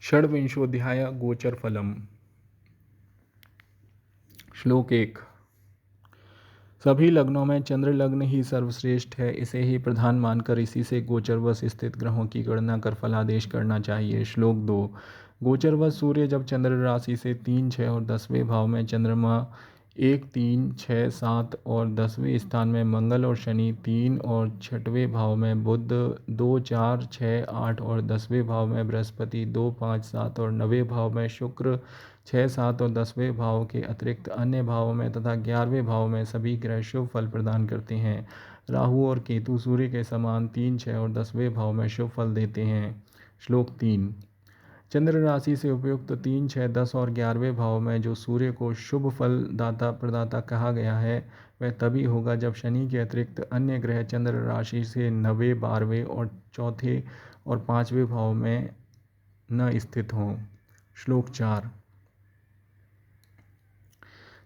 षड्विंशोऽध्याय गोचरफलम्। श्लोक 1। सभी लग्नों में चंद्र लग्न ही सर्वश्रेष्ठ है। इसे ही प्रधान मानकर इसी से गोचरवश स्थित ग्रहों की गणना कर फलादेश करना चाहिए। श्लोक 2। गोचरवश सूर्य जब चंद्र राशि से 3, 6 और 10वें भाव में, चंद्रमा 1, 3, 6, 7 और 10वें स्थान में, मंगल और शनि 3 और 6वें भाव में, बुध 2, 4, 6, 8 और 10वें भाव में, बृहस्पति 2, 5, 7 और 9वें भाव में, शुक्र 6, 7 और 10वें भाव के अतिरिक्त अन्य भावों में तथा 11वें भाव में सभी ग्रह शुभ फल प्रदान करते हैं। राहु और केतु सूर्य के समान 3, 6 और 10वें भाव में शुभ फल देते हैं। श्लोक 3। चंद्र राशि से उपयुक्त 3, 6, 10 और 11वें भाव में जो सूर्य को शुभ फल दाता प्रदाता कहा गया है, वह तभी होगा जब शनि के अतिरिक्त अन्य ग्रह चंद्र राशि से 9वें, 12वें और 4थे और 5वें भाव में न स्थित हों। श्लोक 4।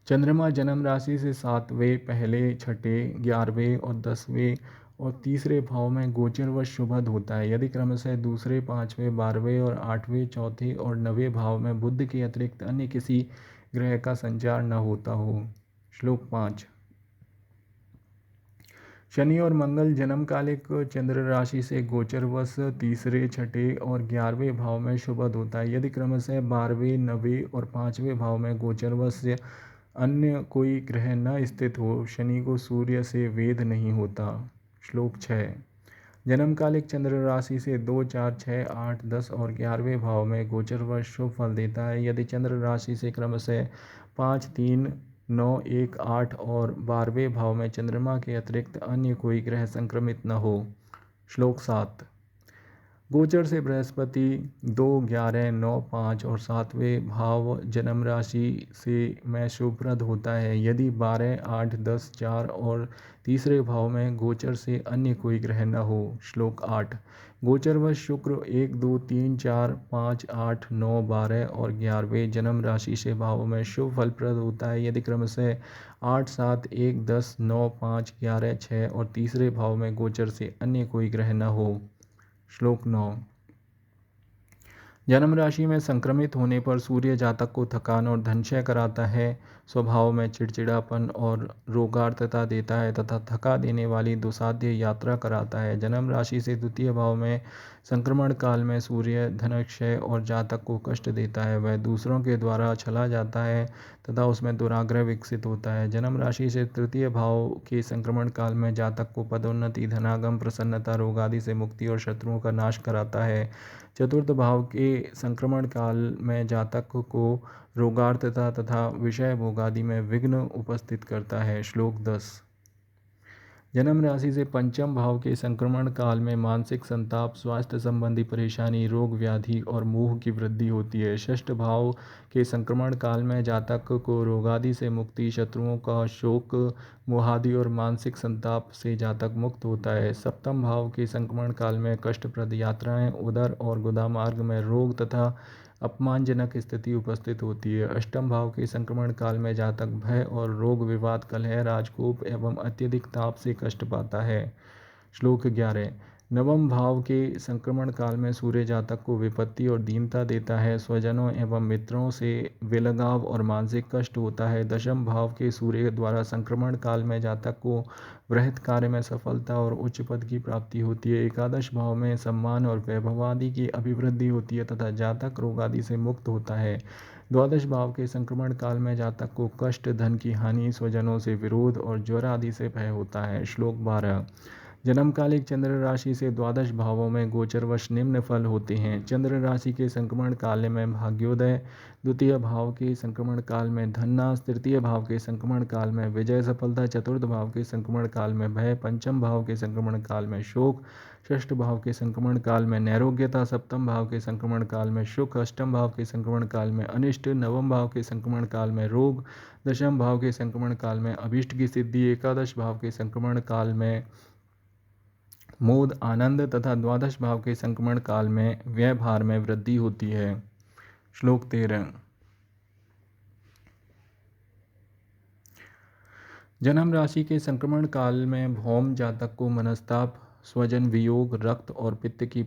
चंद्रमा जन्म राशि से 7वें, पहले, छठे, 11वें और 10वें और तीसरे भाव में गोचरवश शुभद होता है, यदि क्रमशः दूसरे, 5वें, 12वें और 8वें, चौथे और 9वें भाव में बुध के अतिरिक्त अन्य किसी ग्रह का संचार न होता हो। श्लोक 5। शनि और मंगल जन्मकालिक चंद्र राशि से गोचरवश तीसरे, छठे और 11वें भाव में शुभद होता है, यदि क्रमशः 12वें, 9वें और 5वें भाव में गोचरवश अन्य कोई ग्रह न स्थित हो। शनि को सूर्य से वेद नहीं होता। श्लोक 6। जन्मकालिक चंद्र राशि से 2, 4, 6, 8, 10 और 11वें भाव में गोचरवश शुभ फल देता है, यदि चंद्र राशि से क्रमशः 5, 3, 9, 1, 8 और 12वें भाव में चंद्रमा के अतिरिक्त अन्य कोई ग्रह संक्रमित न हो। श्लोक 7। गोचर से बृहस्पति 2, 11, 9, 5 और 7वें भाव जन्म राशि से में शुभप्रद होता है, यदि 12, 8, 10, 4 और तीसरे भाव में गोचर से अन्य कोई ग्रह न हो। श्लोक 8। गोचरवश शुक्र 1, 2, 3, 4, 5, 8, 9, 12 और 11वें जन्म राशि से भावों में शुभ फलप्रद होता है, यदि क्रमशः 8, 7, 1, 10, 9, 5, 11, 6 और तीसरे भाव में गोचर से अन्य कोई ग्रह न हो। श्लोक 9। जन्म राशि में संक्रमित होने पर सूर्य जातक को थकान और धनक्षय कराता है, स्वभाव में चिड़चिड़ापन और रोगार्थता देता है तथा थका देने वाली दुसाध्य यात्रा कराता है। जन्म राशि से द्वितीय भाव में संक्रमण काल में सूर्य धनक्षय और जातक को कष्ट देता है, वह दूसरों के द्वारा छला जाता है तथा उसमें दुराग्रह विकसित होता है। जन्म राशि से तृतीय भाव के संक्रमण काल में जातक को पदोन्नति, धनागम, प्रसन्नता, रोग आदि से मुक्ति और शत्रुओं का नाश कराता है। चतुर्थ भाव के संक्रमण काल में जातक को रोगार्थता तथा विषय भोगादि में विघ्न उपस्थित करता है। श्लोक 10। जन्म राशि से पंचम भाव के संक्रमण काल में मानसिक संताप, स्वास्थ्य संबंधी परेशानी, रोग व्याधि और मोह की वृद्धि होती है। षष्ठ भाव के संक्रमण काल में जातक को रोगादि से मुक्ति, शत्रुओं का शोक, मोहादि और मानसिक संताप से जातक मुक्त होता है। सप्तम भाव के संक्रमण काल में कष्टप्रद यात्राएं, उदर और गुदा मार्ग में रोग तथा अपमानजनक स्थिति उपस्थित होती है। अष्टम भाव के संक्रमण काल में जातक भय और रोग, विवाद, कलह, राजकोप एवं अत्यधिक ताप से कष्ट पाता है। श्लोक 11। नवम भाव के संक्रमण काल में सूर्य जातक को विपत्ति और दीनता देता है, स्वजनों एवं मित्रों से विलगाव और मानसिक कष्ट होता है। दशम भाव के सूर्य द्वारा संक्रमण काल में जातक को वृहत कार्य में सफलता और उच्च पद की प्राप्ति होती है। एकादश भाव में सम्मान और वैभवादि की अभिवृद्धि होती है तथा जातक रोग आदि से मुक्त होता है। द्वादश भाव के संक्रमण काल में जातक को कष्ट, धन की हानि, स्वजनों से विरोध और ज्वर आदि से भय होता है। श्लोक 12। जन्मकालिक चंद्र राशि से द्वादश भावों में गोचरवश निम्न फल होते हैं। चंद्र राशि के संक्रमण काल में भाग्योदय, द्वितीय भाव के संक्रमण काल में धननाश, तृतीय भाव के संक्रमण काल में विजय सफलता, चतुर्थ भाव के संक्रमण काल में भय, पंचम भाव के संक्रमण काल में शोक, षष्ठ भाव के संक्रमण काल में नैरोग्यता, सप्तम भाव के संक्रमण काल में सुख, अष्टम भाव के संक्रमण काल में अनिष्ट, नवम भाव के संक्रमण काल में रोग, दशम भाव के संक्रमण काल में अभीष्ट की सिद्धि, एकादश भाव के संक्रमण काल में मोद, आनंद तथा द्वादश भाव के संक्रमण काल में व्यय भार में वृद्धि होती है। श्लोक 13। जन्म राशि के संक्रमण काल में भौम जातक को मनस्ताप, स्वजन वियोग, रक्त और पित्त की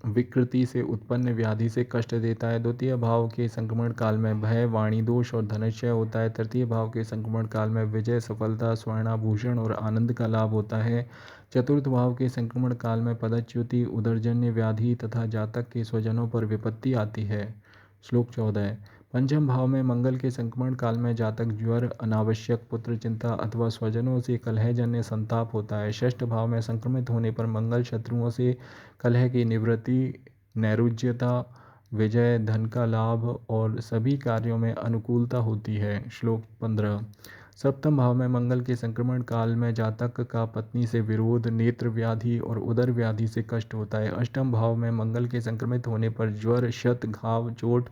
विकृति से उत्पन्न व्याधि से कष्ट देता है। द्वितीय भाव के संक्रमण काल में भय, वाणी दोष और धनक्षय होता है। तृतीय भाव के संक्रमण काल में विजय, सफलता, स्वर्णाभूषण और आनंद का लाभ होता है। चतुर्थ भाव के संक्रमण काल में पदच्युति, उदरजन्य व्याधि तथा जातक के स्वजनों पर विपत्ति आती है। श्लोक 14। पंचम भाव में मंगल के संक्रमण काल में जातक ज्वर, अनावश्यक पुत्र चिंता अथवा स्वजनों से कलहजन्य संताप होता है। षष्ठ भाव में संक्रमित होने पर मंगल शत्रुओं से कलह की निवृत्ति, नैरुज्यता, विजय, धन का लाभ और सभी कार्यों में अनुकूलता होती है। श्लोक 15। सप्तम भाव में मंगल के संक्रमण काल में जातक का पत्नी से विरोध, नेत्र व्याधि और उदर व्याधि से कष्ट होता है। अष्टम भाव में मंगल के संक्रमित होने पर ज्वर, क्षत, घाव, चोट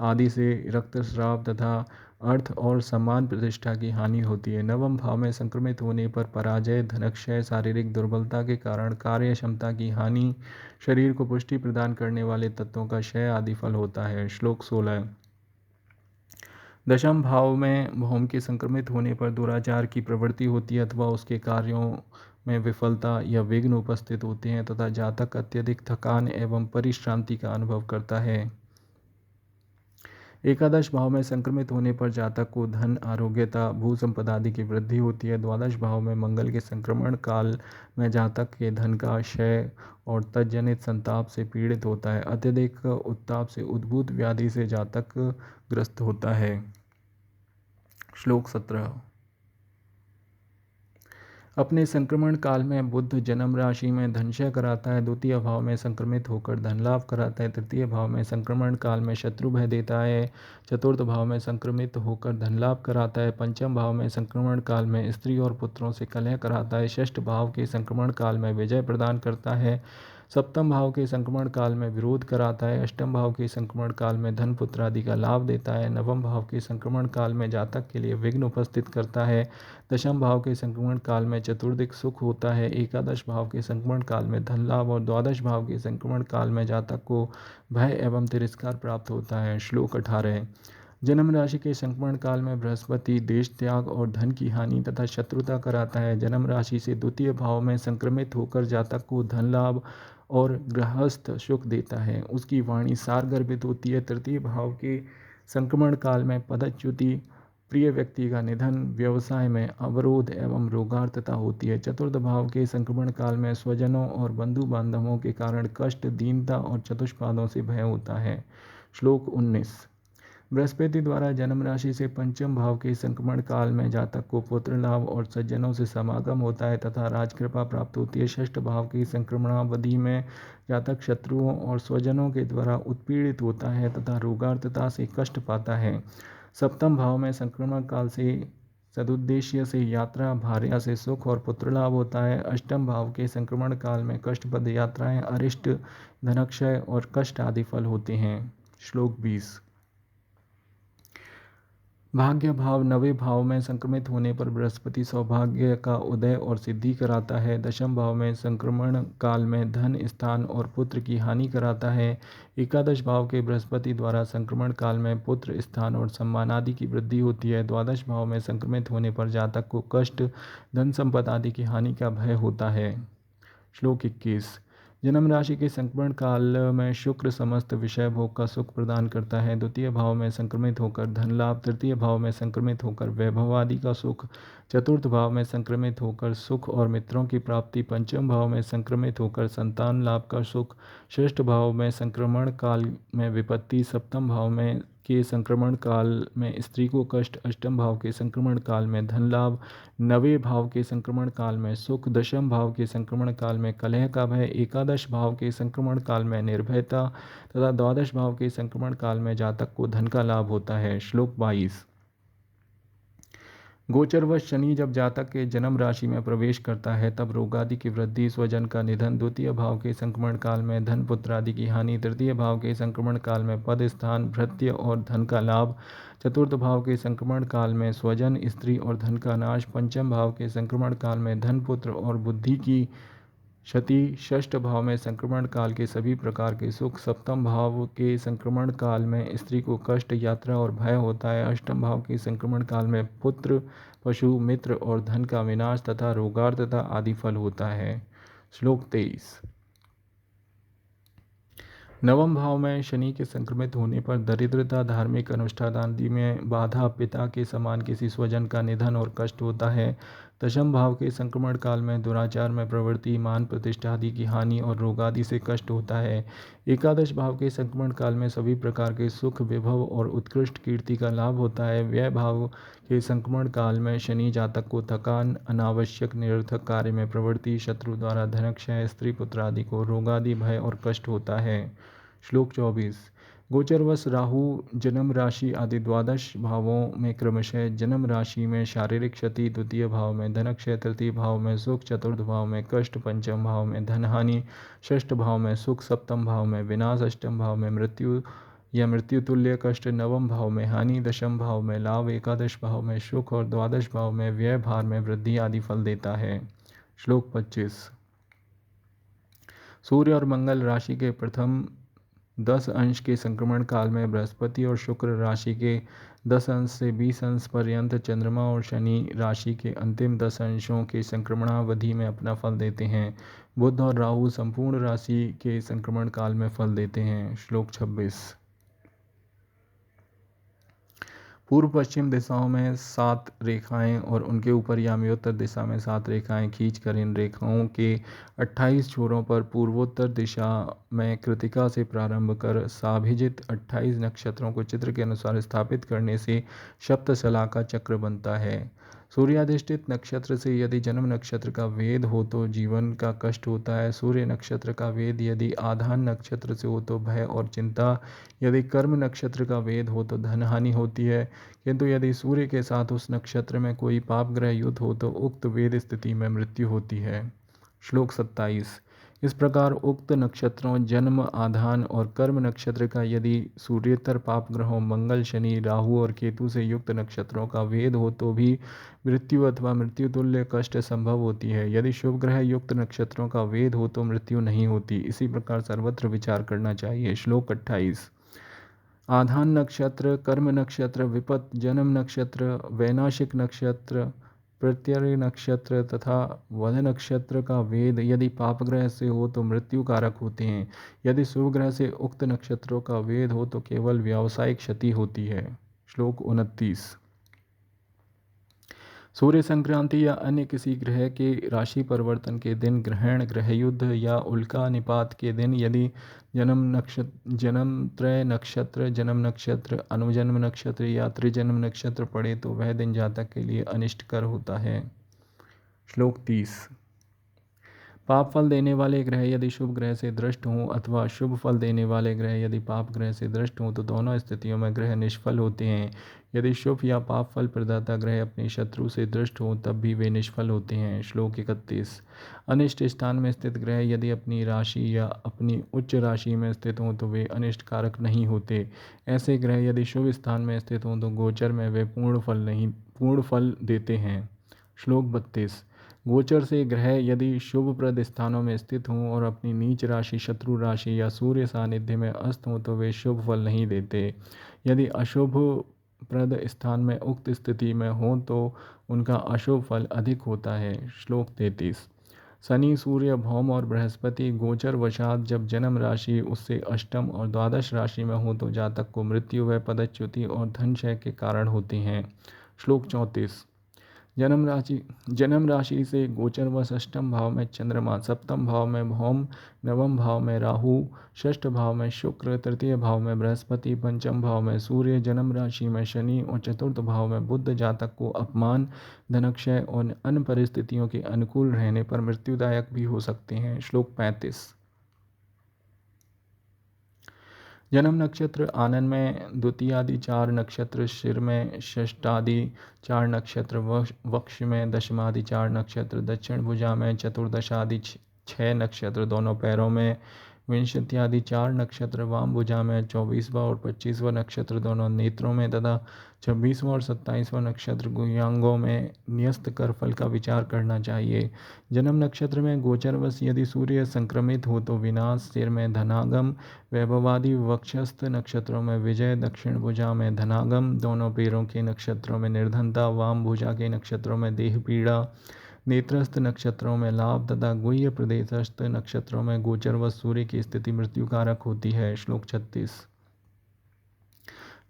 आदि से रक्तस्राव तथा अर्थ और सम्मान प्रतिष्ठा की हानि होती है। नवम भाव में संक्रमित होने पर पराजय, धनक्षय, शारीरिक दुर्बलता के कारण कार्य क्षमता की हानि, शरीर को पुष्टि प्रदान करने वाले तत्वों का क्षय आदि फल होता है। श्लोक 16। दशम भाव में भौम के संक्रमित होने पर दुराचार की प्रवृत्ति होती है अथवा उसके कार्यों में विफलता या विघ्न उपस्थित होते हैं तथा जातक अत्यधिक थकान एवं परिश्रांति का अनुभव करता है। एकादश भाव में संक्रमित होने पर जातक को धन, आरोग्यता, भू संपदा आदि की वृद्धि होती है। द्वादश भाव में मंगल के संक्रमण काल में जातक के धन का क्षय और तज्जनित संताप से पीड़ित होता है। अत्यधिक उत्ताप से उद्भूत व्याधि से जातक ग्रस्त होता है। श्लोक 17। अपने संक्रमण काल में बुध जन्म राशि में धनक्षय कराता है। द्वितीय भाव में संक्रमित होकर धन लाभ कराता है। तृतीय भाव में संक्रमण काल में शत्रु भय देता है। चतुर्थ भाव में संक्रमित होकर धन लाभ कराता है। पंचम भाव में संक्रमण काल में स्त्री और पुत्रों से कलह कराता है। षष्ठ भाव के संक्रमण काल में विजय प्रदान करता है। सप्तम भाव के संक्रमण काल में विरोध कराता है। अष्टम भाव के संक्रमण काल में धन पुत्र आदि का लाभ देता है। नवम भाव के संक्रमण काल में जातक के लिए विघ्न उपस्थित करता है। दशम भाव के संक्रमण काल में चतुर्दिक सुख होता है। एकादश भाव के संक्रमण काल में धन लाभ और द्वादश भाव के संक्रमण काल में जातक को भय एवं तिरस्कार प्राप्त होता है। श्लोक 18। जन्म राशि के संक्रमण काल में बृहस्पति देश त्याग और धन की हानि तथा शत्रुता कराता है। जन्म राशि से द्वितीय भाव में संक्रमित होकर जातक को धन लाभ और गृहस्थ सुख देता है। उसकी वाणी सार गर्भित होती है। तृतीय भाव के संक्रमण काल में पदच्युति, प्रिय व्यक्ति का निधन, व्यवसाय में अवरोध एवं रोगार्थता होती है। चतुर्थ भाव के संक्रमण काल में स्वजनों और बंधु बांधवों के कारण कष्ट, दीनता और चतुष्पादों से भय होता है। श्लोक 19। बृहस्पति द्वारा जन्म राशि से पंचम भाव के संक्रमण काल में जातक को पुत्र लाभ और सज्जनों से समागम होता है तथा राजकृपा प्राप्त होती है। षष्ठ भाव की संक्रमणावधि में जातक शत्रुओं और स्वजनों के द्वारा उत्पीड़ित होता है तथा रोगार्थता से कष्ट पाता है। सप्तम भाव में संक्रमण काल से सदुद्देश्य से यात्रा, भार्या से सुख और पुत्र लाभ होता है। अष्टम भाव के संक्रमण काल में कष्टप्रद यात्राएं, अरिष्ट, धनक्षय और कष्ट आदि फल होते हैं। श्लोक 20। भाग्य भाव नवे भाव में संक्रमित होने पर बृहस्पति सौभाग्य का उदय और सिद्धि कराता है। दशम भाव में संक्रमण काल में धन, स्थान और पुत्र की हानि कराता है। एकादश भाव के बृहस्पति द्वारा संक्रमण काल में पुत्र, स्थान और सम्मान आदि की वृद्धि होती है। द्वादश भाव में संक्रमित होने पर जातक को कष्ट, धन संपदा आदि की हानि का भय होता है। श्लोक 21। जन्म राशि के संक्रमण काल में शुक्र समस्त विषय भोग का सुख प्रदान करता है। द्वितीय भाव में संक्रमित होकर धन लाभ, तृतीय भाव में संक्रमित होकर वैभव आदि का सुख, चतुर्थ भाव में संक्रमित होकर सुख और मित्रों की प्राप्ति, पंचम भाव में संक्रमित होकर संतान लाभ का सुख, षष्ठ भाव में संक्रमण काल में विपत्ति, सप्तम भाव में के संक्रमण काल में स्त्री को कष्ट, अष्टम भाव के संक्रमण काल में धन लाभ, नवे भाव के संक्रमण काल में सुख, दशम भाव के संक्रमण काल में कलह का भय, एकादश भाव के संक्रमण काल में निर्भयता तथा द्वादश भाव के संक्रमण काल में जातक को धन का लाभ होता है। श्लोक 22। गोचरवश शनि जब जातक के जन्म राशि में प्रवेश करता है तब रोगादि की वृद्धि, स्वजन का निधन, द्वितीय भाव के संक्रमण काल में धन पुत्र आदि की हानि, तृतीय भाव के संक्रमण काल में पद, स्थान, भृत्य और धन का लाभ, चतुर्थ भाव के संक्रमण काल में स्वजन, स्त्री और धन का नाश, पंचम भाव के संक्रमण काल में धन, पुत्र और बुद्धि की क्षति, षष्ठ भाव में संक्रमण काल के सभी प्रकार के सुख, सप्तम भाव के संक्रमण काल में स्त्री को कष्ट, यात्रा और भय होता है। अष्टम भाव के संक्रमण काल में पुत्र, पशु, मित्र और धन का विनाश तथा रोगार्थता आदि फल होता है। श्लोक 23। नवम भाव में शनि के संक्रमित होने पर दरिद्रता, धार्मिक अनुष्ठान आदि में बाधा, पिता के समान किसी स्वजन का निधन और कष्ट होता है। दशम भाव के संक्रमण काल में दुराचार में प्रवृत्ति, मान प्रतिष्ठा आदि की हानि और रोग आदि से कष्ट होता है। एकादश भाव के संक्रमण काल में सभी प्रकार के सुख, विभव और उत्कृष्ट कीर्ति का लाभ होता है। व्यय भाव के संक्रमण काल में शनि जातक को थकान, अनावश्यक निरर्थक कार्य में प्रवृत्ति, शत्रु द्वारा धनक्षय, स्त्री पुत्र आदि को रोगादि भय और कष्ट होता है। श्लोक 24। गोचरवश राहु जन्म राशि आदि द्वादश भावों में क्रमशः जन्म राशि में शारीरिक क्षति, द्वितीय भाव में धनक्षय, तृतीय भाव में सुख, चतुर्थ भाव में कष्ट, पंचम भाव में धनहानि, षष्ठ भाव में सुख, सप्तम भाव में विनाश, अष्टम भाव में मृत्यु या मृत्यु तुल्य कष्ट, नवम भाव में हानि, दशम भाव में लाभ, एकादश भाव में सुख और द्वादश भाव में व्यय भार में वृद्धि आदि फल देता है। श्लोक 25। सूर्य और मंगल राशि के प्रथम 10 अंश के संक्रमण काल में बृहस्पति और शुक्र राशि के 10 अंश से 20 अंश पर्यंत, चंद्रमा और शनि राशि के अंतिम 10 अंशों के संक्रमणावधि में अपना फल देते हैं। बुध और राहु संपूर्ण राशि के संक्रमण काल में फल देते हैं। श्लोक 26। पूर्व पश्चिम दिशाओं में 7 रेखाएं और उनके ऊपर यामी उत्तर दिशा में 7 रेखाएं खींचकर इन रेखाओं के 28 छोरों पर पूर्वोत्तर दिशा में कृतिका से प्रारंभ कर साभिजित 28 नक्षत्रों को चित्र के अनुसार स्थापित करने से सप्तशला का चक्र बनता है। सूर्याधिष्ठित नक्षत्र से यदि जन्म नक्षत्र का वेद हो तो जीवन का कष्ट होता है। सूर्य नक्षत्र का वेद यदि आधान नक्षत्र से हो तो भय और चिंता। यदि कर्म नक्षत्र का वेद हो तो धनहानि होती है, किंतु यदि सूर्य के साथ उस नक्षत्र में कोई पाप ग्रह युत हो तो उक्त वेद स्थिति में मृत्यु होती है। श्लोक 27। इस प्रकार उक्त नक्षत्रों जन्म, आधान और कर्म नक्षत्र का यदि सूर्येतर पाप ग्रहों मंगल, शनि, राहु और केतु से युक्त नक्षत्रों का वेद हो तो भी मृत्यु अथवा मृत्यु तुल्य कष्ट संभव होती है। यदि शुभ ग्रह युक्त नक्षत्रों का वेद हो तो मृत्यु नहीं होती। इसी प्रकार सर्वत्र विचार करना चाहिए। श्लोक 28। आधान नक्षत्र, कर्म नक्षत्र, विपत, जन्म नक्षत्र, वैनाशिक नक्षत्र, प्रत्यय नक्षत्र तथा वध नक्षत्र का वेद यदि पाप ग्रह से हो तो मृत्यु कारक होते हैं। यदि शुभ ग्रह से उक्त नक्षत्रों का वेद हो तो केवल व्यावसायिक क्षति होती है। श्लोक 29। सूर्य संक्रांति या अन्य किसी ग्रह के राशि परिवर्तन के दिन, ग्रहण, ग्रहयुद्ध या उल्का निपात के दिन यदि जन्म त्रय नक्षत्र, जन्म नक्षत्र, अनुजन्म नक्षत्र या त्रिजन्म नक्षत्र पड़े तो वह दिन जातक के लिए अनिष्टकर होता है। श्लोक 30। पाप फल देने वाले ग्रह यदि शुभ ग्रह से दृष्ट हों अथवा शुभ फल देने वाले ग्रह यदि पाप ग्रह से दृष्ट हों तो दोनों स्थितियों में ग्रह निष्फल होते हैं। यदि शुभ या पाप फल प्रदाता ग्रह अपने शत्रु से दृष्ट हों तब भी वे निष्फल होते हैं। श्लोक 31। अनिष्ट स्थान में स्थित ग्रह यदि अपनी राशि या अपनी उच्च राशि में स्थित हों तो वे अनिष्ट कारक नहीं होते। ऐसे ग्रह यदि शुभ स्थान में स्थित हों तो गोचर में वे पूर्ण फल देते हैं। श्लोक 32। गोचर से ग्रह यदि शुभप्रद स्थानों में स्थित हों और अपनी नीच राशि, शत्रु राशि या सूर्य सानिध्य में अस्त हों तो वे शुभ फल नहीं देते। यदि अशुभ प्रद स्थान में उक्त स्थिति में हों तो उनका अशुभ फल अधिक होता है। श्लोक 33। शनि, सूर्य, भौम और बृहस्पति गोचर वशात जब जन्म राशि उससे अष्टम और द्वादश राशि में हो तो जातक को मृत्यु व पदच्युति और धन क्षय के कारण होते हैं। श्लोक 34। जन्म राशि से गोचरवश अष्टम भाव में चंद्रमा, सप्तम भाव में भौम, नवम भाव में राहु, षष्ठ भाव में शुक्र, तृतीय भाव में बृहस्पति, पंचम भाव में सूर्य, जन्म राशि में शनि और चतुर्थ भाव में बुध जातक को अपमान, धनक्षय और अन्य परिस्थितियों के अनुकूल रहने पर मृत्युदायक भी हो सकते हैं। श्लोक 35। जन्म नक्षत्र आनन में द्वितीयादि 4 नक्षत्र, शिर में षष्ठादि 4 नक्षत्र, वक्ष में दशमादि 4 नक्षत्र, दक्षिण भुजा में चतुर्दशादि 6 नक्षत्र, दोनों पैरों में विंशत्यादि 4 नक्षत्र, वाम भुजा में 24वां और 25वां नक्षत्र, दोनों नेत्रों में तथा 26वां और 27वां नक्षत्र गुह्यांगों में न्यस्त कर फल का विचार करना चाहिए। जन्म नक्षत्र में गोचरवश यदि सूर्य संक्रमित हो तो विनाश, सिर में धनागम, वैभवादि वक्षस्थ नक्षत्रों में विजय, दक्षिण भुजा में धनागम, दोनों पैरों के नक्षत्रों में निर्धनता, वाम भुजा के नक्षत्रों में देह पीड़ा, नेत्रस्थ नक्षत्रों में लाभ तथा गुह्य प्रदेशस्थ नक्षत्रों में गोचर व सूर्य की स्थिति मृत्युकारक होती है। श्लोक 36।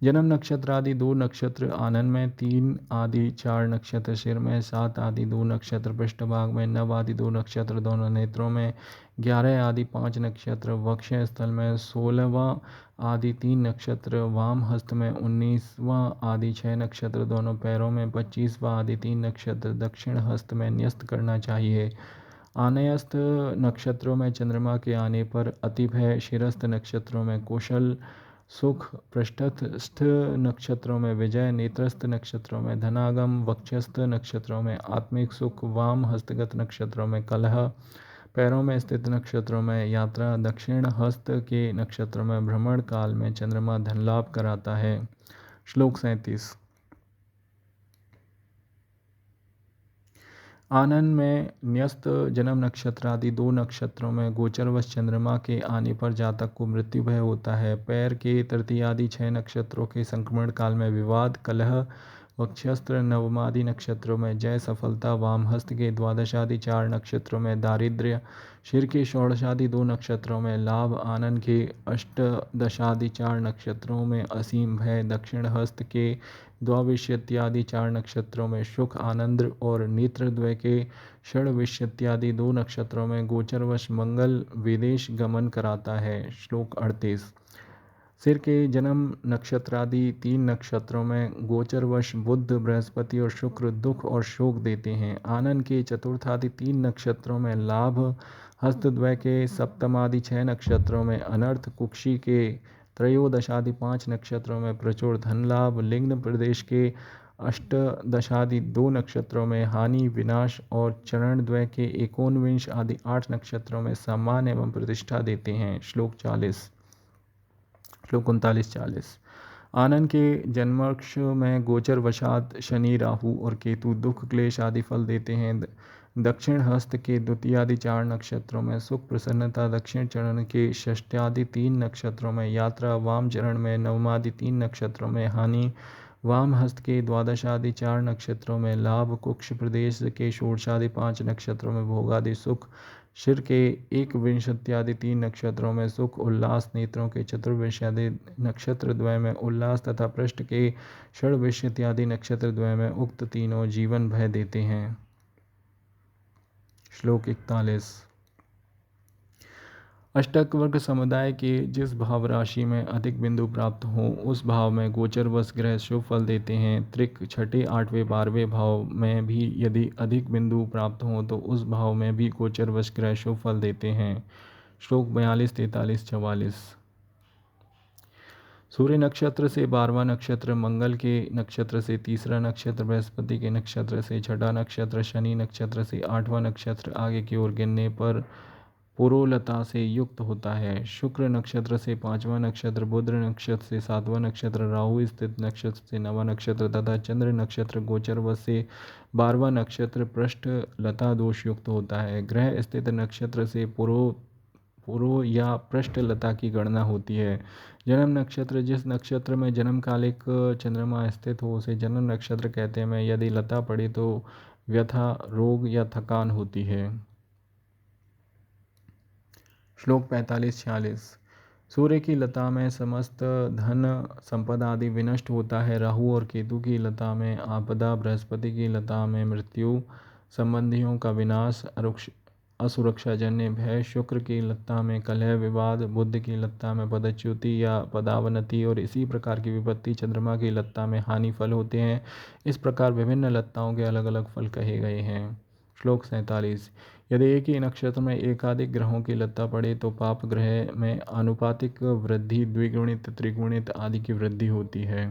जन्म नक्षत्र आदि 2 नक्षत्र आनन में, 3 आदि 4 नक्षत्र सिर में, 7 आदि 2 नक्षत्र पृष्ठभाग में, 9 आदि 2 नक्षत्र दोनों नेत्रों में, 11 आदि 5 नक्षत्र वक्ष स्थल में, 16वां आदि 3 नक्षत्र वाम हस्त में, 19वां आदि 6 नक्षत्र दोनों पैरों में, 25वां आदि 3 नक्षत्र दक्षिण हस्त में न्यस्त करना चाहिए। आनयस्थ नक्षत्रों में चंद्रमा के आने पर अतिभय, शिरस्थ नक्षत्रों में कुशल सुख, पृष्ठस्थ नक्षत्रों में विजय, नेत्रस्थ नक्षत्रों में धनागम, वक्षस्थ नक्षत्रों में आत्मिक सुख, वाम हस्तगत नक्षत्रों में कलह, पैरों में स्थित नक्षत्रों में यात्रा, दक्षिण हस्त के नक्षत्रों में भ्रमण काल में चंद्रमा धन लाभ कराता है। श्लोक 37। आनन में न्यस्त जन्म नक्षत्र आदि 2 नक्षत्रों में गोचरवश चंद्रमा के आने पर जातक को मृत्यु भय होता है। पैर के तृतीय आदि 6 नक्षत्रों के संक्रमण काल में विवाद, कलह, वक्षस्त्र नवमादि नक्षत्रों में जय सफलता, वामहस्त के द्वादशादि 4 नक्षत्रों में दारिद्र्य, शिर के षोडशादि 2 नक्षत्रों में लाभ, आनन के अष्टदशादि 4 नक्षत्रों में असीम भय, दक्षिण हस्त के द्वाविंशत्यादि 4 नक्षत्रों में सुख आनंद और नेत्रद्वय के षड्विंशत्यादि 2 नक्षत्रों में गोचरवश मंगल विदेश गमन कराता है। श्लोक 38। सिर के जन्म नक्षत्र आदि 3 नक्षत्रों में गोचरवश बुध, बृहस्पति और शुक्र दुख और शोक देते हैं। आनन के चतुर्थादि 3 नक्षत्रों में लाभ, हस्तद्वय के सप्तमादि 6 नक्षत्रों में अनर्थ, कुक्षी के त्रयोदशादि 5 नक्षत्रों में प्रचुर धन लाभ, लिंग प्रदेश के अष्टदशादि 2 नक्षत्रों में हानि विनाश और चरणद्वय के 19 आदि 8 नक्षत्रों में सम्मान एवं प्रतिष्ठा देते हैं। श्लोक 40। श्लोक 39-40। आनन के जन्माक्ष में गोचर वशात शनि, राहु और केतु दुख क्लेश आदि फल देते हैं। दक्षिण हस्त के द्वितीयादि 4 नक्षत्रों में सुख प्रसन्नता, दक्षिण चरण के षष्ठ्यादि 3 नक्षत्रों में यात्रा, वाम चरण में नवमादि 3 नक्षत्रों में हानि, वाम हस्त के द्वादशादि 4 नक्षत्रों में लाभ, कुक्ष प्रदेश के षोडशादि 5 नक्षत्रों में भोगादि सुख, शिर के 21 3 नक्षत्रों में सुख उल्लास, नेत्रों के चतुर्विंशादि नक्षत्र द्वय में उल्लास तथा पृष्ठ के षड्विंशत्यादि नक्षत्र द्वय में उक्त तीनों जीवन भय देते हैं। श्लोक 41। अष्टक वर्ग समुदाय के जिस भाव राशि में अधिक बिंदु प्राप्त हो उस भाव में गोचरवश ग्रह शुभ फल देते हैं। त्रिक छठे, 8वें, 12वें भाव में भी यदि अधिक बिंदु प्राप्त हो तो उस भाव में भी गोचरवश ग्रह शुभ फल देते हैं। श्लोक 42, 43, 44। सूर्य नक्षत्र से 12वां नक्षत्र, मंगल के नक्षत्र से तीसरा नक्षत्र, बृहस्पति के नक्षत्र से छठा नक्षत्र, शनि नक्षत्र से 8वां नक्षत्र आगे की ओर गिनने पर पुरोलता से युक्त होता है। शुक्र नक्षत्र से 5वां नक्षत्र, बुध नक्षत्र से 7वां नक्षत्र, राहु स्थित नक्षत्र से 9वां नक्षत्र तथा चंद्र नक्षत्र गोचरवश से 12वां नक्षत्र पृष्ठ लता दोष युक्त होता है। ग्रह स्थित नक्षत्र से पुरो या पृष्ठ लता की गणना होती है। जन्म नक्षत्र, जिस नक्षत्र में जन्म कालिक चंद्रमा स्थित हो उसे जन्म नक्षत्र कहते हैं। यदि लता पड़े तो व्यथा, रोग या थकान होती है। श्लोक 45-46। सूर्य की लता में समस्त धन संपदा आदि विनष्ट होता है। राहु और केतु की लता में आपदा, बृहस्पति की लता में मृत्यु, संबंधियों का विनाश, असुरक्षाजन्य भय, शुक्र की लता में कलह विवाद, बुध की लता में पदच्युति या पदावनति और इसी प्रकार की विपत्ति चंद्रमा की लता में हानि फल होते हैं। इस प्रकार विभिन्न लताओं के अलग अलग फल कहे गए हैं। श्लोक 47। यदि एक ही नक्षत्र में एकाधिक ग्रहों की लता पड़े तो पाप ग्रह में आनुपातिक वृद्धि, द्विगुणित, त्रिगुणित आदि की वृद्धि होती है।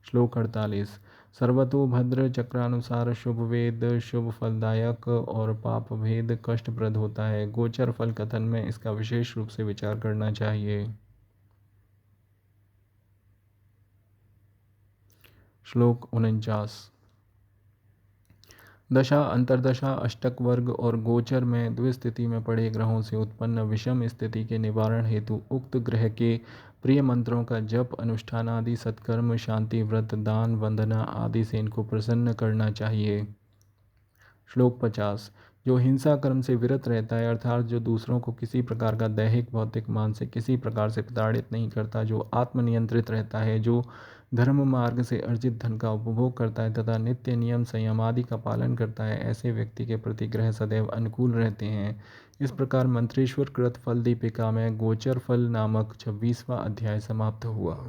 श्लोक 48। सर्वतो भद्र चक्रानुसार शुभ वेद शुभ फलदायक और पाप भेद कष्टप्रद होता है। गोचर फल कथन में इसका विशेष रूप से विचार करना चाहिए। श्लोक 49। दशा, अंतरदशा, अष्टक वर्ग और गोचर में द्विस्थिति में पड़े ग्रहों से उत्पन्न विषम स्थिति के निवारण हेतु उक्त ग्रह के प्रिय मंत्रों का जप, अनुष्ठान आदि सत्कर्म, शांति व्रत, दान, वंदना आदि से इनको प्रसन्न करना चाहिए। श्लोक 50। जो हिंसा कर्म से विरत रहता है, अर्थात जो दूसरों को किसी प्रकार का दैहिक, भौतिक, मानसिक किसी प्रकार से प्रताड़ित नहीं करता, जो आत्मनियंत्रित रहता है, जो धर्म मार्ग से अर्जित धन का उपभोग करता है तथा नित्य नियम संयम आदि का पालन करता है, ऐसे व्यक्ति के प्रति ग्रह सदैव अनुकूल रहते हैं। इस प्रकार मंत्रेश्वर कृत फल दीपिका में गोचर फल नामक 26वां अध्याय समाप्त हुआ।